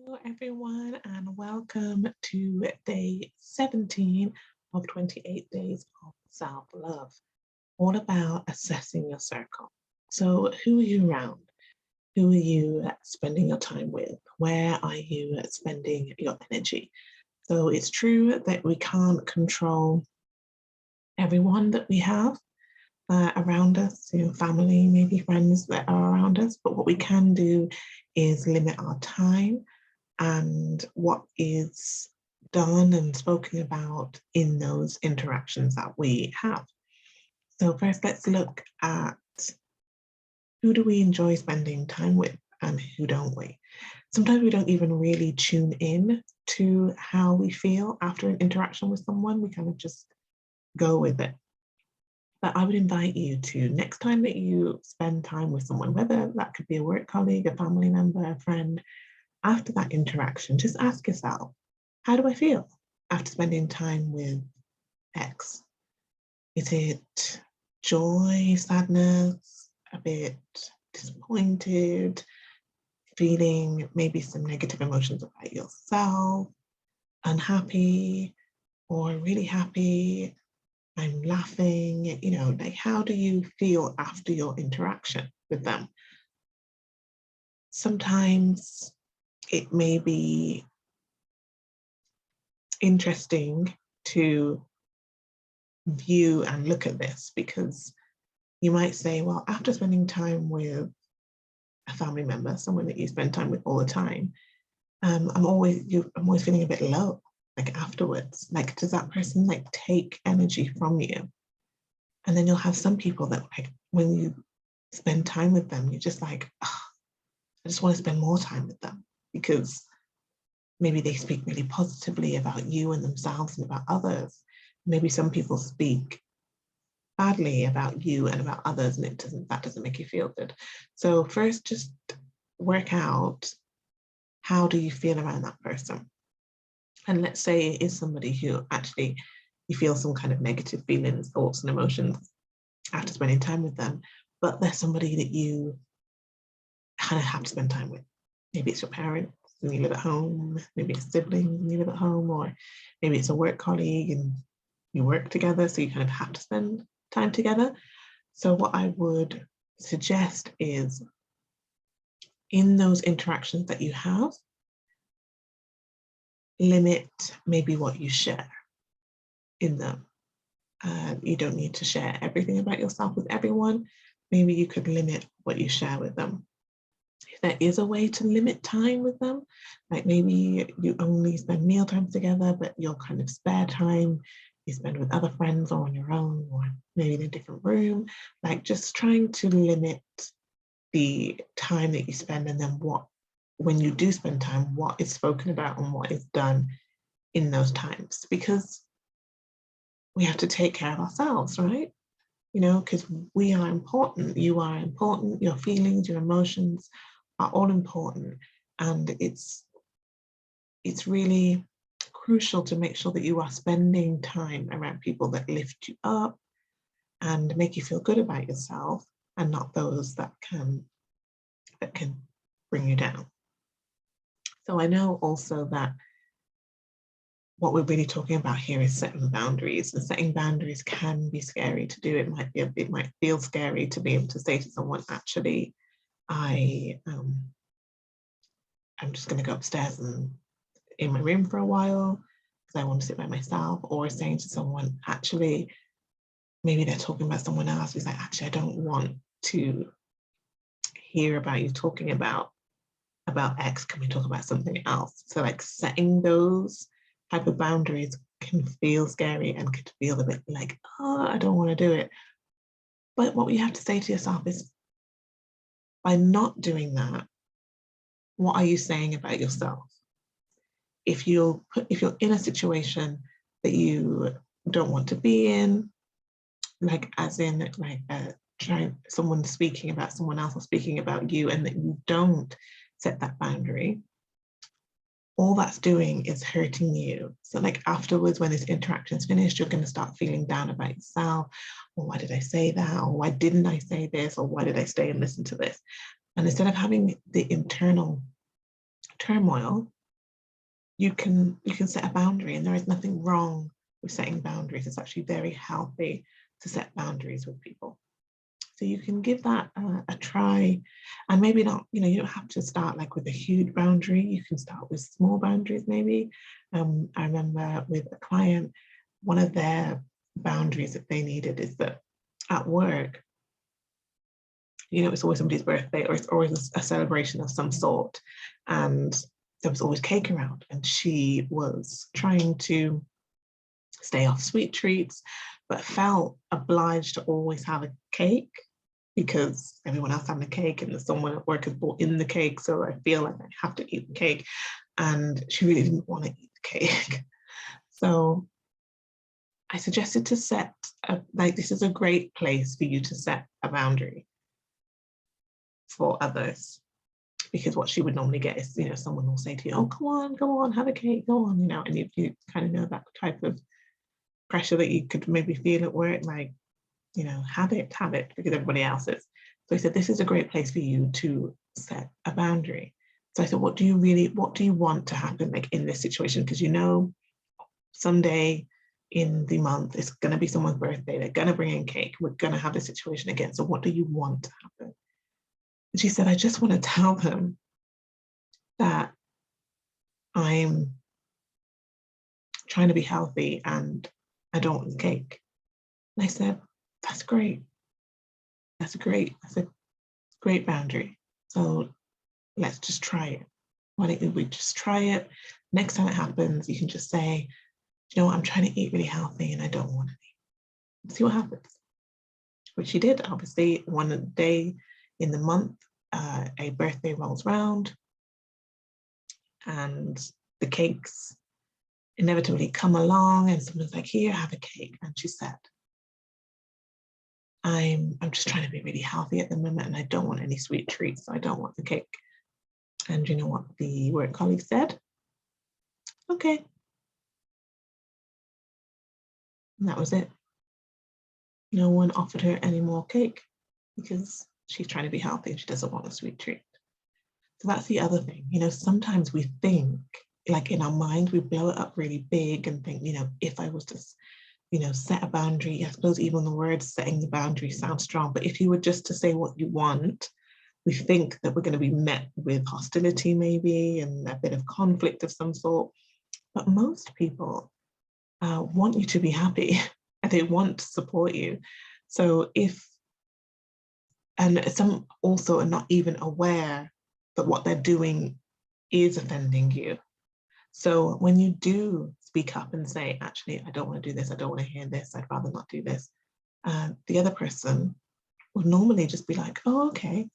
Hello, everyone, and welcome to day 17 of 28 days of self-love, all about assessing your circle. So who are you around? Who are you spending your time with? Where are you spending your energy? So it's true that we can't control everyone that we have around us, family, maybe friends that are around us, but what we can do is limit our time and what is done and spoken about in those interactions that we have. So first, let's look at who do we enjoy spending time with and who don't we? Sometimes we don't even really tune in to how we feel after an interaction with someone. We kind of just go with it. But I would invite you to, next time that you spend time with someone, whether that could be a work colleague, a family member, a friend, after that interaction, just ask yourself, how do I feel after spending time with X? Is it joy, sadness, a bit disappointed, feeling maybe some negative emotions about yourself, unhappy, or really happy? I'm laughing, like how do you feel after your interaction with them? Sometimes it may be interesting to view and look at this because you might say, well, after spending time with a family member, someone that you spend time with all the time, I'm always feeling a bit low, like afterwards. Like, does that person like take energy from you? And then you'll have some people that like when you spend time with them, you're just like, oh, I just want to spend more time with them because maybe they speak really positively about you and themselves and about others. Maybe some people speak badly about you and about others, and that doesn't make you feel good. So first, just work out, how do you feel around that person? And let's say it is somebody who actually you feel some kind of negative feelings, thoughts and emotions after spending time with them, but they're somebody that you kind of have to spend time with. Maybe it's your parents and you live at home, maybe it's siblings and you live at home, or maybe it's a work colleague and you work together, so you kind of have to spend time together. So what I would suggest is in those interactions that you have, limit maybe what you share in them. You don't need to share everything about yourself with everyone. Maybe you could limit what you share with them. If there is a way to limit time with them, like maybe you only spend meal times together, but your kind of spare time you spend with other friends or on your own, or maybe in a different room, like just trying to limit the time that you spend, and then when you do spend time, what is spoken about and what is done in those times, because we have to take care of ourselves, right? Because we are important, you are important, your feelings, your emotions are all important. And it's really crucial to make sure that you are spending time around people that lift you up and make you feel good about yourself, and not those that can bring you down. So I know also that what we're really talking about here is setting boundaries, and setting boundaries can be scary to do. It might feel scary to be able to say to someone, actually, I'm just going to go upstairs and in my room for a while because I want to sit by myself, or saying to someone, actually, maybe they're talking about someone else who's like, actually, I don't want to hear about you talking about X. Can we talk about something else? So like setting those type of boundaries can feel scary and could feel a bit like, oh, I don't want to do it. But what you have to say to yourself is, by not doing that, what are you saying about yourself? If you're in a situation that you don't want to be in, like as in like someone speaking about someone else or speaking about you, and that you don't set that boundary, all that's doing is hurting you. So like afterwards, when this interaction is finished, you're going to start feeling down about yourself. Or why did I say that? Or why didn't I say this? Or why did I stay and listen to this? And instead of having the internal turmoil, you can set a boundary, and there is nothing wrong with setting boundaries. It's actually very healthy to set boundaries with people. So you can give that a try, and maybe not, you don't have to start like with a huge boundary. You can start with small boundaries maybe. I remember with a client, one of their boundaries that they needed is that at work, it's always somebody's birthday, or it's always a celebration of some sort. And there was always cake around, and she was trying to stay off sweet treats, but felt obliged to always have a cake because everyone else having a cake and someone at work has brought in the cake. So I feel like I have to eat the cake. And she really didn't want to eat the cake. So I suggested to set, this is a great place for you to set a boundary for others. Because what she would normally get is, someone will say to you, oh, go on, have a cake, go on, and you kind of know that type of pressure that you could maybe feel at work, like, have it, because everybody else is. So I said, this is a great place for you to set a boundary. So I said, what do you want to happen like in this situation? Because someday in the month, it's going to be someone's birthday, they're going to bring in cake, we're going to have this situation again. So what do you want to happen? And she said, I just want to tell them that I'm trying to be healthy and I don't want the cake. And I said, that's great. That's a great boundary. So let's just try it. Why don't we just try it? Next time it happens, you can just say, you know what, I'm trying to eat really healthy and I don't want any. See what happens. Which she did. Obviously, one day in the month, a birthday rolls round and the cakes inevitably come along and someone's like, here, have a cake. And she said, I'm just trying to be really healthy at the moment and I don't want any sweet treats. So I don't want the cake. And you know what the work colleague said? Okay. And that was it. No one offered her any more cake because she's trying to be healthy and she doesn't want a sweet treat. So that's the other thing. Sometimes we think, like in our mind, we blow it up really big and think, if I was to, set a boundary, I suppose even the word setting the boundary sounds strong, but if you were just to say what you want, we think that we're going to be met with hostility maybe and a bit of conflict of some sort. But most people want you to be happy and they want to support you. So and some also are not even aware that what they're doing is offending you. So when you do speak up and say, actually, I don't want to do this, I don't want to hear this, I'd rather not do this, the other person will normally just be like, oh, okay.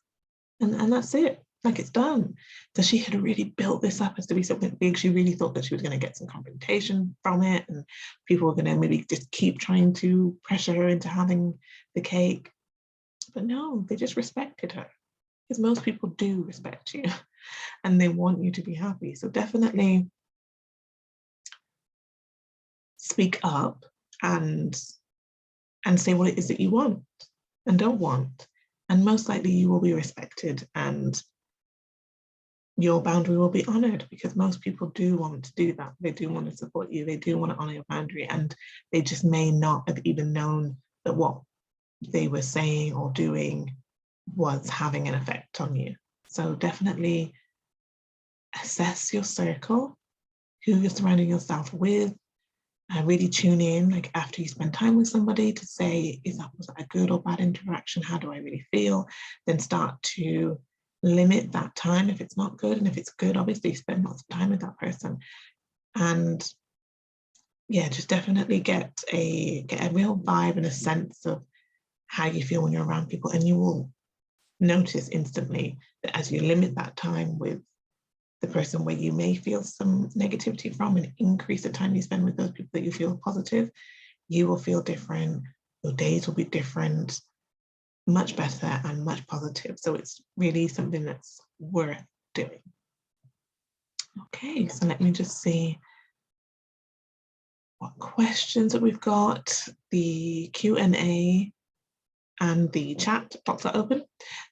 And that's it, like it's done. So she had really built this up as to be something big. She really thought that she was going to get some confrontation from it and people were going to maybe just keep trying to pressure her into having the cake. But no, they just respected her because most people do respect you and they want you to be happy. So definitely speak up and say what it is that you want and don't want. And most likely you will be respected and your boundary will be honored because most people do want to do that. They do want to support you. They do want to honor your boundary and they just may not have even known that what they were saying or doing was having an effect on you. So definitely assess your circle, who you're surrounding yourself with, really tune in, like after you spend time with somebody to say, was that a good or bad interaction? How do I really feel? Then start to limit that time if it's not good. And if it's good, obviously spend lots of time with that person. And yeah, just definitely get a real vibe and a sense of how you feel when you're around people. And you will notice instantly that as you limit that time with the person where you may feel some negativity from and increase the time you spend with those people that you feel positive, you will feel different. Your days will be different, much better and much positive. So it's really something that's worth doing. Okay, so let me just see what questions that we've got. The Q&A and the chat box are open.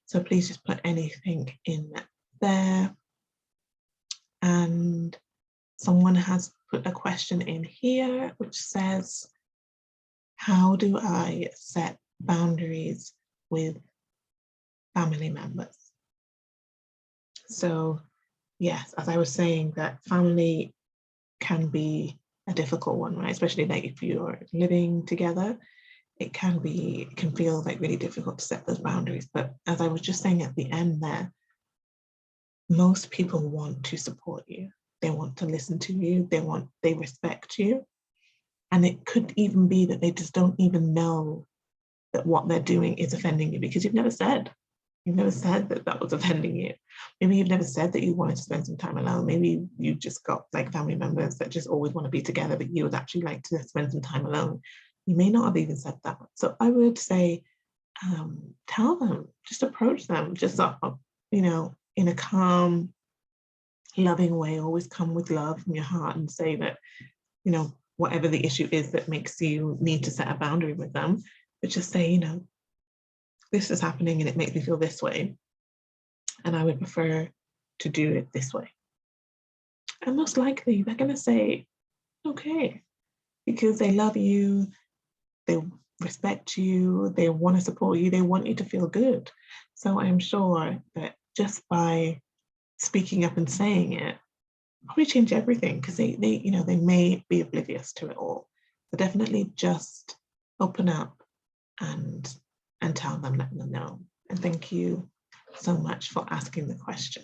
So please just put anything in there. put a question in here which says, how do I set boundaries with family members? So yes, as I was saying, that family can be a difficult one, right? Especially like if you're living together, it can feel like really difficult to set those boundaries. But as I was just saying at the end there, most people want to support you. They want to listen to you. They respect you. And it could even be that they just don't even know that what they're doing is offending you because you've never said that that was offending you. Maybe you've never said that you wanted to spend some time alone. Maybe you just got like family members that just always want to be together, but you would actually like to spend some time alone. You may not have even said that. So I would say, tell them, just approach them, just, in a calm, loving way. Always come with love from your heart and say that, whatever the issue is that makes you need to set a boundary with them, but just say, this is happening and it makes me feel this way. And I would prefer to do it this way. And most likely they're going to say, okay, because they love you, they respect you, they want to support you, they want you to feel good. So I'm sure that just by speaking up and saying it, probably change everything because they may be oblivious to it all. So definitely just open up and tell them, let them know. And thank you so much for asking the question.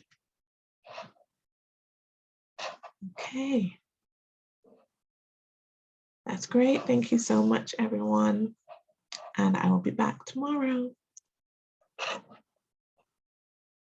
Okay. That's great. Thank you so much, everyone. And I will be back tomorrow.